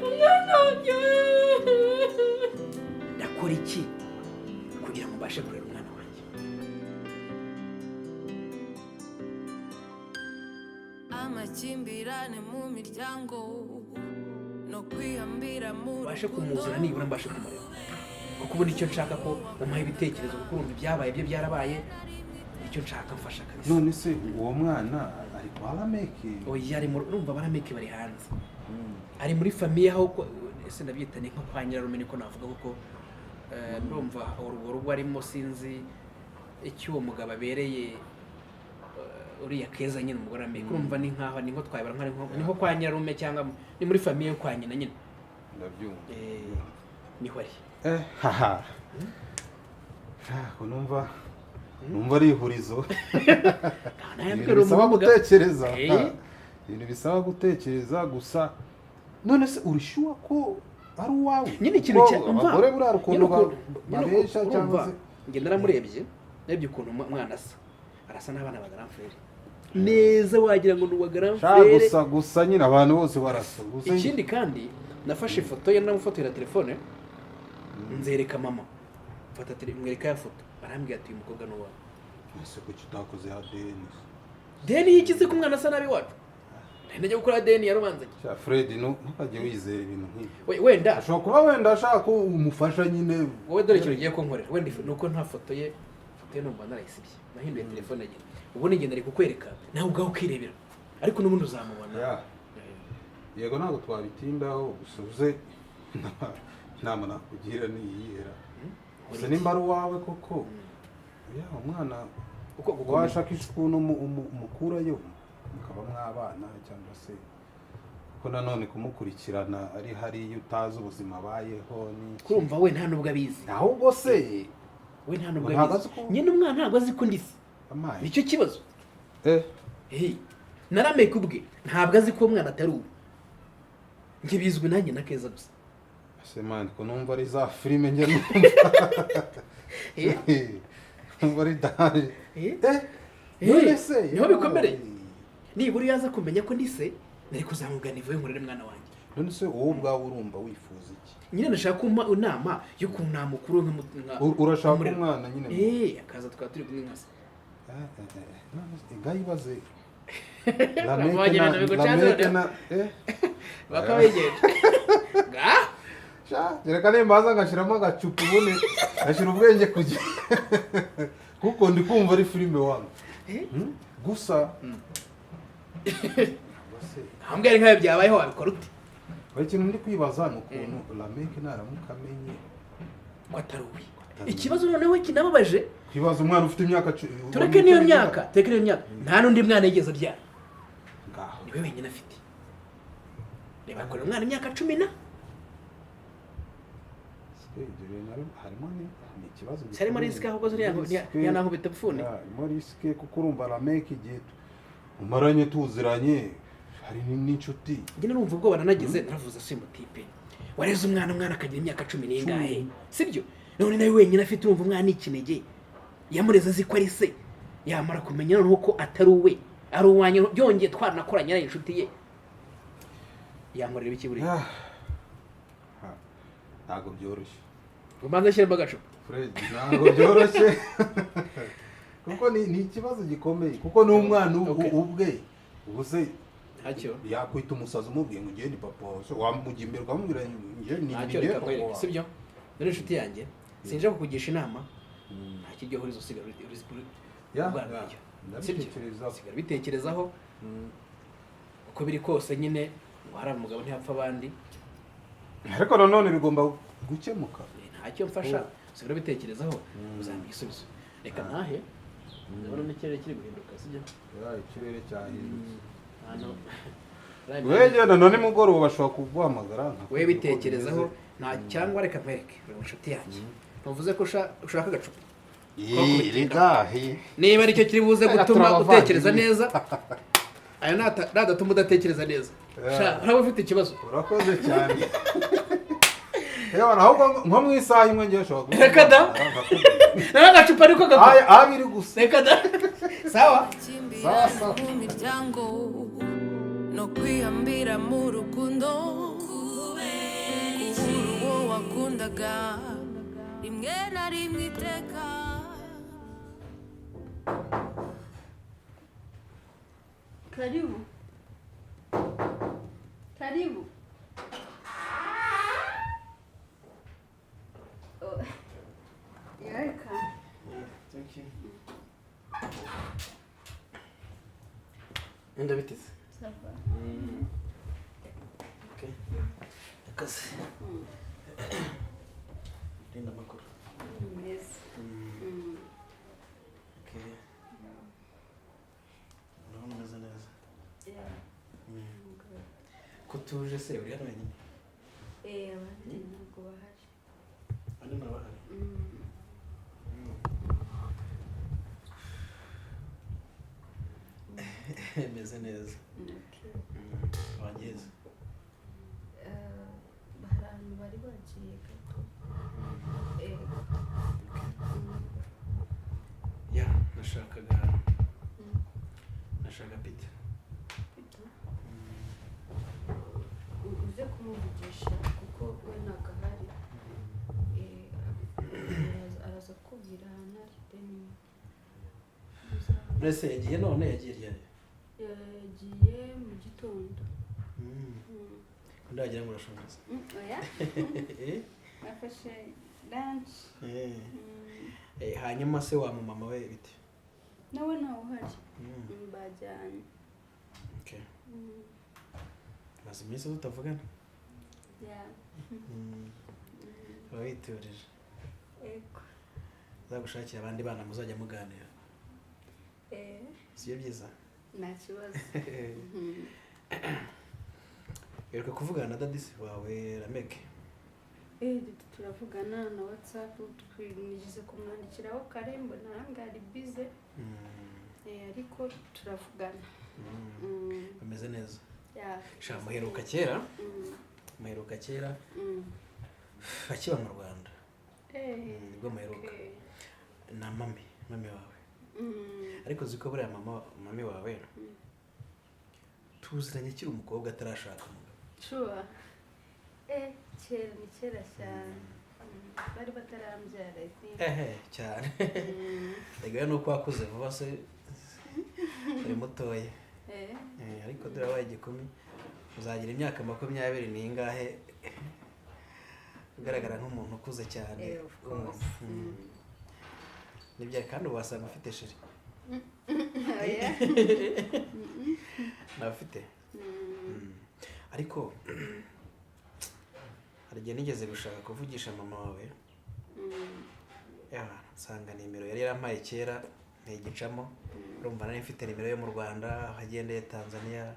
umwana wanjye ndakora iki kugira ngo mbashe kurera umwana wanjye? amakimbirane mu miryango no kwihambira mu mbashe kumuzana nibura mbashe kumureba, kuko ubu nicyo nshaka ko umuha ibitekerezo, kuko urumva ibyabaye byo byarabaye, nicyo nshaka mfasha kabisa. none se uwo mwana ari kwa Lameki? oya ari urumva Barameki bari hanze, ari muri famiye aho ese ndabyita ni nko kwa nyirarume niko navuga, kuko ndumva urwo rugo arimo sinzi icyo uwo mugabo abereye uriya Keza nyine umugore Lameki, urumva ni nkaho ni nko twayibara nko kwa nyirarume cyangwa ni muri famiye yo kwa nyina nyine. ndabyumva niho ari. haha numva ari ihurizo. ibintu bisaba gutekereza, ibintu bisaba gutekereza gusa. none se urishyuwa ko ari uwawe? nyine ikintu abagore burara ukuntu babesha cyangwa se njye naramurebye ukuntu umwana arasa n'abana ba grand frère neza, wagira ngo ni uwa grand frère gusa nyine abantu bose barasa. ikindi kandi nafashe ifoto ye namufotorera telefone nzereka mama, mfata mwereka ya foto, arambwira ati uyu mukobwa ni uwawe. ese ko kitakoze ya deni yikize ku mwana asa nabi wacu, ntajya gukora deni yarubanzanye. cya Fred ntukajye wizera ibintu nk'ibi. wenda ashobora kuba wenda ashaka ko umufasha nyine. wowe dore ikintu ugiye kunkorera wenda nuko nta foto ye numva narayisibye, nahinduye telefone ye, ubu ni ngenda ari kukwereka nawe ubwawe ukirebera, ariko n'ubundi uzamubona. yego ntabwo twabitindaho, gusa uze inama nakugira niyihera gusa nimba ari uwawe koko umwana washakisha ukuntu umukurayo mukaba mwabana, cyangwa se ko nanone kumukurikirana ari hariya utazi ubuzima abayeho kurumva we nta nubwo abizi, ahubwo se we nta nubwo abizi nyine umwana ntabwo azi ko ndise, nicyo kibazo. na Lameki ubwe ntabwo azi ko umwana atari uwe, njye bizwi nanjye na Keza gusa. ese mani ko numva ari za filime njye numva ari dare. none se niho bikomereye, nibura iyo aza kumenya ko ndise nari kuzamubwira nivuye nkorere mwana wanjye. none se wowe ubwawe urumva wifuza iki? nyine nashaka kumpa inama y'ukuntu namukuru urashaka umwana nyine akaza tukaba turi kumwe nkase. ngayibaze Lameki bakabegera reka nimbaza ngashyiramo agacupa ubundi ngashyira ubwenge ku gihe kuko ndi kumva ari filime wangu gusa hambwira nk'ayo byabayeho wabikora ute? ikintu ndi kwibaza ni ukuntu Lameki naramuka amenye ko atari uwe. ikibazo noneho kinababaje, kwibaza umwana ufite imyaka tureke niyo myaka nta n'undi mwana yigeze abyara, niwe wenyine afite. reba kure umwana imyaka 10 harimo ikibazo harimo risike, ahubwo ziriya naho bitapfune harimo risike, kuko urumva Lameki igihe umaranye tuziranye hari n'inshuti. njye numva ubwo baranagize naravuze se mutipe wareze umwana akagira imyaka 10 n'ingahe, sibyo? none nawe wenyine afite, urumva umwana ikinege yamureze azi ko ari se, yamara kumenya noneho ko atari uwe, ari uwanye, byongeye twaranakoranye ari inshuti ye, yamurira iki buri ntabwo byoroshye. ubanza ashyiramo agacupa Fred, ntabwo byoroshye kuko ni ikibazo gikomeye, kuko ni umwana ubwe ubu se ntacyo yakwita umusazi umubwiye ngo ugende papa wawe, wamujya imbere ukamubwira njye ni ntacyo papa, sibyo? dore inshuti yanjye sinje kukugisha inama, nta kiryo horizo usigara sigara bitekerezaho uko biri kose, nyine hari umugabo ntihapfa abandi, ariko nanone bigomba gukemuka. ntacyo mfasha, sigara bitekerezaho uzampa igisubizo. reka ntahe, ndabona n'ikirere kiri guhinduka, sibyo? ikirere cyahindutse. wegenda none nimugoroba bashobora kuguhamagara we bitekerezaho, nta cyangwa reka mpereke inshuti yanjye, ntuvuze ko ushaka agacupa niba aricyo kiri buze gutuma utekereza neza, ayo nadatuma udatekereza neza, uraba ufite ikibazo. urakoze cyane. ahubwo nko mu isaha imwe ngiye ushobora reka da n'agacupa ariko gakora abiri gusa. reka da sawa mu miryango no kwihambira mu rukundo kubura uwo wakundaga rimwe na rimwe iteka. Karibu. Karibu. Oh. You're welcome. Thank you. Enda biteze. Sava. Okay. Akazi. Rinda makuru. Yes. Okay. Urabona umeze neza. Yeah. Good. Ko tuje se uri hano wenyine? Abandi ntabwo bahari. Andi murabahari? Meze neza. Okay. Wageze. Hari ahantu bari bagiye gato. Ya, nashaka Peter. Peter. Uze kumuvugisha kuko we ntabwo ahari. Araza kubwira ahantu ari deni. Mbese yagiye none yagiye ryari? Yagiye mu gitondo. Ndagira ngo urashonje. Oya. Nafashe lunch. Hanyuma se wa mama we bite? Nawe ntawe uhari. Bajyanye. Okay. Maze iminsi tutavugana? Yeah. Wawiturije. Ego. Zagushakira abandi bana muzajya muganira. Siyo byiza? Nta kibazo. Yeruka kuvugana na dadisi wawe Rameke? Turavugana na WhatsApp, twinjize kumwandikiraho kare mbona arambwira ari busy. Ariko turavugana. Bameze neza? Yeah. Sha muheruka kera? Muheruka kera? Akiba mu Rwanda. Nibwo muheruka. Na mami wawe. Ariko ziko buriya mami wawe tuziranye kiri umukobwa atarashaka umugabo. Sure. Kera ni kera cyane. Bari batarambyara. Cyane. Ega nuko wakuze vuba se uri mutoye. Ariko dore wabaye igikumi uzagira imyaka 20 n'ingahe ugaragara nk'umuntu ukuze cyane. Nibyo kandi wasanga ufite shiri. Oya. Nafite. Ariko hari igihe nigeze gushaka kuvugisha mama wawe. Nsanga nimero yari yarampaye kera ntigicamo. Urumva nari mfite nimero yo mu Rwanda, hagendeye Tanzania.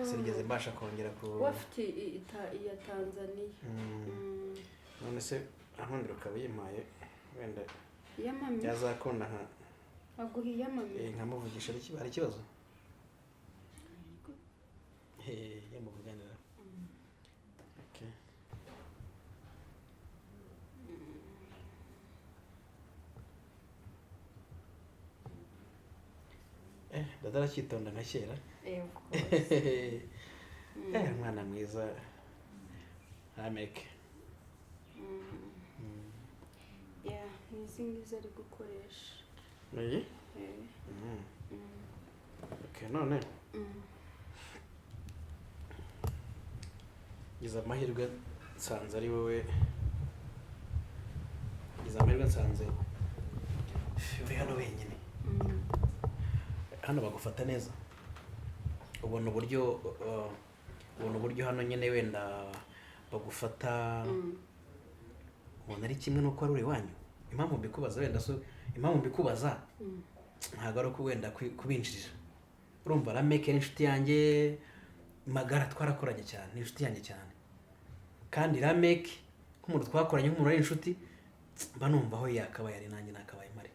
Sinigeze mbasha kongera ku wafite iya Tanzania. None se ahondera ukabiyimpaye wenda ya mami yazakunda nka aguhiye mami nkamuvugisha ari ikibazo. Yamuvuganira. Okay. Dada arakitonda nka kera. Mwana mwiza Rameke. Yeah, nizi ngizi ari gukoresha. Okay, none. Giza amahirwe nsanze ari wowe. Giza amahirwe nsanze uri hano wenyine. Hano bagufata neza. Ubona uburyo hano nyine wenda bagufata. Ubona ari kimwe nuko ari uri wanyu. Impamvu mbikubaza wenda ntabwo ari uko wenda kubinjirira. Urumva Rameke ni inshuti yanjye magara, twarakoranye cyane, ni inshuti yanjye cyane. Kandi Rameke nk'umuntu twakoranye nk'umuntu ari inshuti mba numva aho yakabaye ari nanjye nakabaye mari.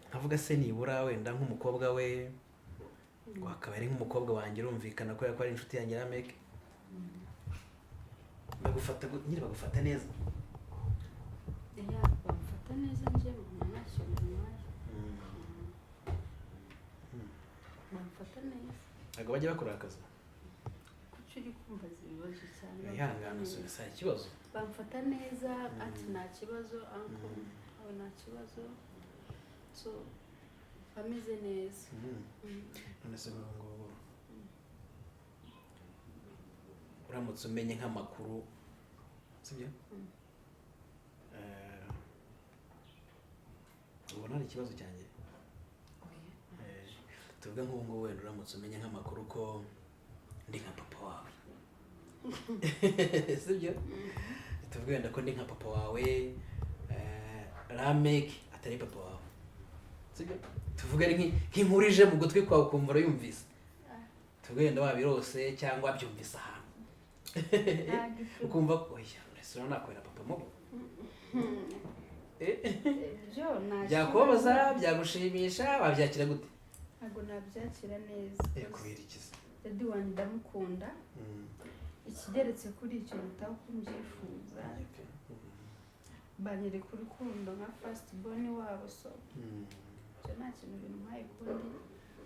Nkavuga se nibura wenda nk'umukobwa we wakabaye ari nk'umukobwa wanjye, urumvikana ko yakora inshuti yanjye Rameke. Bagufata neza. Bamfata neza nje ntacyo ntwaye. Bamfata neza. Ntabwo bajya bakora akazi. Kuki uri kumbaza ibibazo cyane ihangane usubiza ikibazo bamfata neza ati nta kibazo anko aho nta kibazo so bameze neza none se ngo uramutse umenye nk'amakuru sibyo ubona ari ikibazo cyanjye tuvuga nk'ubu ngubu wenda uramutse umenye nk'amakuru ko ndi nka papa wawe sibyo tuvuge wenda ko ndi nka papa wawe Lamek atari papa wawe sibyo tuvuge ari nk'inkurije mu gutwi kwawe ukumva urayumvise tuvuge wenda wabirose cyangwa byumvise ahantu ukumva oya restaurant nakorera papa mubo byakubabaza byagushimisha wabyakira gute ntabwo nabyakira neza kubera ikiza dadi wanjye ndamukunda ikigeretse kuri icyo bitaho kumbyifuza banyereka urukundo nka first born wabo so icyo nta kintu bintwaye kundi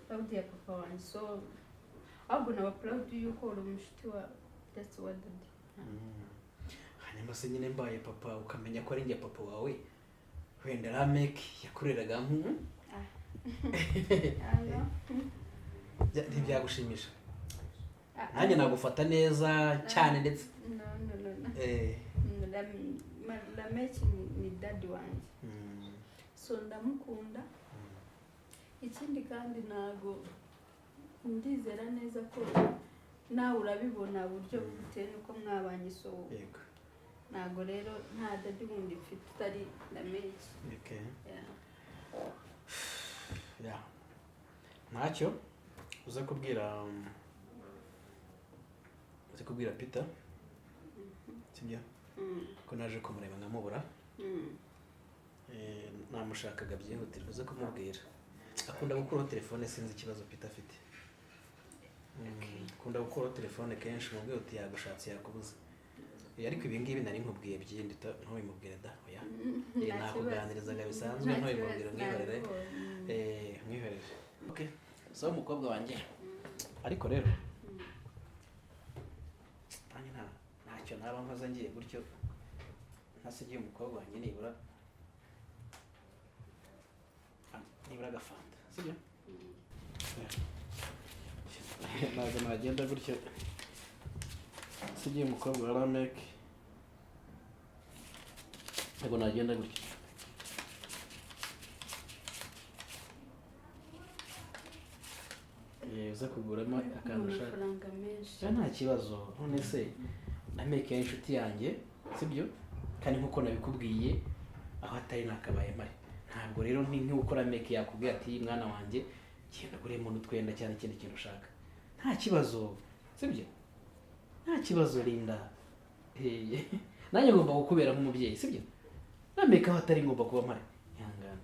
babwiye papa wanjye so ahubwo naba proud yuko uri umushuti wa that's what dadi hanyuma se nyine mbaye papa ukamenya ko ari njye papa wawe wenda Lamek yakureraga ntibyagushimisha nanjye nagufata neza cyane ndetse Lamek ni dadi wanjye so ndamukunda ikindi kandi ntago ndizera neza ko nawe urabibona buryo bitewe nuko mwabanye so ntago rero nta dadi wundi mfite utari Lamek ntacyo uza kubwira Peter sibyo ko naje kumureba nkamubura namushakaga byihutirwa uza kumubwira akunda gukuraho telefone sinzi ikibazo Peter afite akunda gukuraho telefone kenshi mubwiye uti yagushatse yakubuze ariko ibi ngibi nari nkubwiye byindi ntubimubwire da oya nakuganirizaga bisanzwe ntubimubwire mwihorere okay so umukobwa wanjye ariko rero ntacyo naba nkoze ngiye gutyo ntasigiye umukobwa wanjye nibura agafanta sibyo ntabwo nagenda gutyo sigiye umukobwa wa Lamek ntabwo nagenda gutyo uza kuguramo akantu ushaka nta kibazo none se Lamek yari inshuti yanjye sibyo kandi nkuko nabikubwiye aho atari nakabaye mari ntabwo rero nk'uko Lamek yakubwiye ati mwana wanjye genda uguremo n'utwenda cyane ikindi kintu ushaka nta kibazo sibyo nta kibazo Linda nanjye ngomba kukubera nk'umubyeyi sibyo Lamek aho atari ngomba kuba mpari ihangane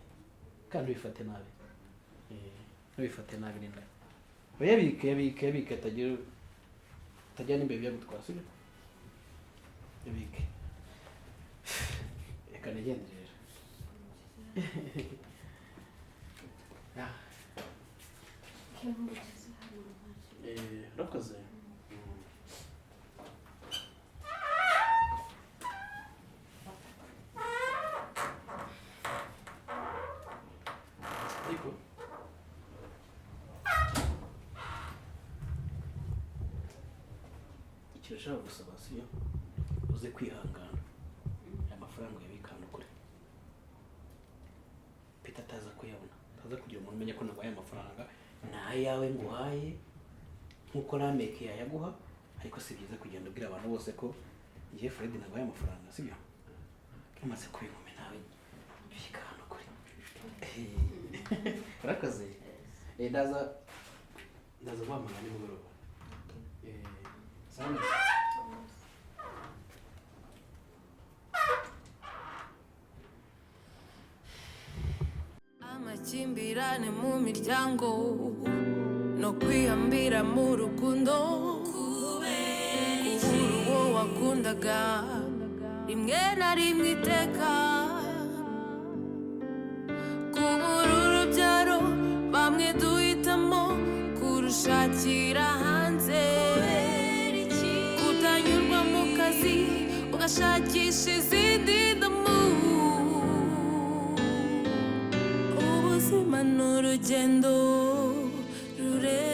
kandi wifate nabi wifate nabi Linda yabike atagira n'imbere byagutwara sibyo yabike reka nigendere urakoze ariko icyo ushaka gusaba siyo uze kwihangana aya mafaranga uyabikana ukuri Peter ataza kuyabona ataza kugira umuntu umenya ko naguhaye amafaranga ni ayawe nguhaye nk'uko Lamek yayaguha ariko si byiza kugenda ubwira abantu bose ko ngiye Fred naguhaye amafaranga sibyo umaze kubinkome nawe bikana ukuri urakoze ndaza guhamagara nimugoroba sana amakimbirane mu miryango no kwihambira mu rukundo kubera uwo wakundaga rimwe na rimwe iteka kubura urubyaro bamwe duhitamo kurushakira hanze kubera iki nkashakisha izindi ndamu. Ubuzima ni urugendo rurerure.